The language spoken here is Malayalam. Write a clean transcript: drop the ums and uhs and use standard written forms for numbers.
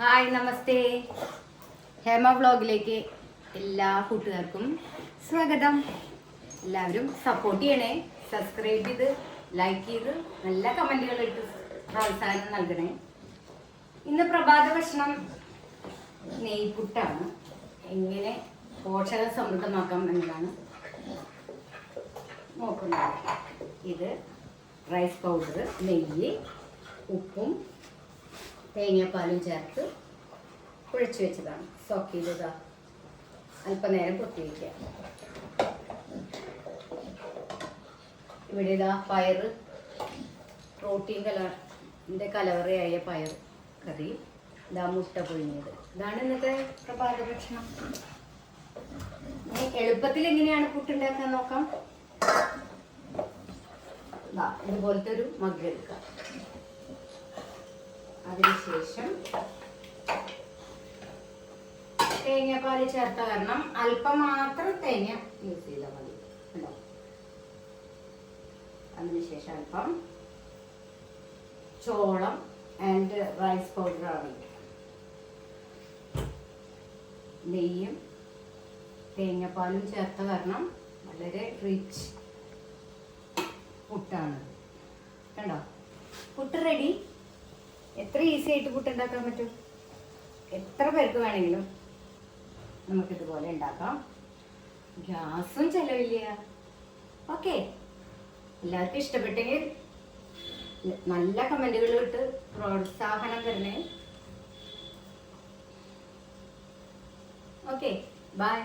ഹായ് നമസ്തേ. ഹേമ വ്ളോഗിലേക്ക് എല്ലാ കൂട്ടുകാർക്കും സ്വാഗതം. എല്ലാവരും സപ്പോർട്ട് ചെയ്യണേ, സബ്സ്ക്രൈബ് ചെയ്ത് ലൈക്ക് ചെയ്ത് നല്ല കമൻറ്റുകൾ ഇട്ട് പ്രോത്സാഹനം നൽകണേ. ഇന്ന് പ്രഭാത ഭക്ഷണം നെയ്പുട്ടാണ്. എങ്ങനെ പോഷക സമൃദ്ധമാക്കാം എന്നതാണ് നോക്കുന്നത്. ഇത് റൈസ് പൗഡർ, നെയ്യ്, ഉപ്പും തേങ്ങാപ്പാലും ചേർത്ത് കുഴച്ച് വെച്ചതാണ്. സോക്ക് ചെയ്തതാ, അല്പനേരം പൊത്തി വയ്ക്കുക. ഇവിടെ ഇതാ പയറ്, പ്രോട്ടീൻ കലവറയായ പയർ കറി, ഇതാ മുട്ട പുഴുങ്ങിയത്. ഇതാണ് ഇന്നത്തെ പ്രഭാത ഭക്ഷണം. എളുപ്പത്തിൽ എങ്ങനെയാണ് പുട്ടുണ്ടാക്കാൻ നോക്കാം. ഇതുപോലത്തെ ഒരു മഗ് എടുക്കാം. അതിനുശേഷം തേങ്ങാപ്പാല് ചേർത്ത കാരണം അല്പം മാത്രം തേങ്ങ യൂസ് ചെയ്താൽ മതി. ഉണ്ടോ? അതിനുശേഷം അല്പം ചോളം ആൻഡ് റൈസ് പൗഡർ ആണ്. നെയ്യും തേങ്ങാപ്പാലും ചേർത്ത കാരണം വളരെ റിച്ച് പുട്ടാണ്. കണ്ടോ? പുട്ട് റെഡി. എത്ര ഈസി ആയിട്ട് പുട്ടുണ്ടാക്കാൻ പറ്റും. എത്ര പേർക്ക് വേണമെങ്കിലും നമുക്കിതുപോലെ ഉണ്ടാക്കാം. ഗ്യാസും ചെലവില്ല. ഓക്കെ, എല്ലാവർക്കും ഇഷ്ടപ്പെട്ടെങ്കിൽ നല്ല കമൻറ്റുകൾ ഇട്ട് പ്രോത്സാഹനം തരണേ. Okay, by.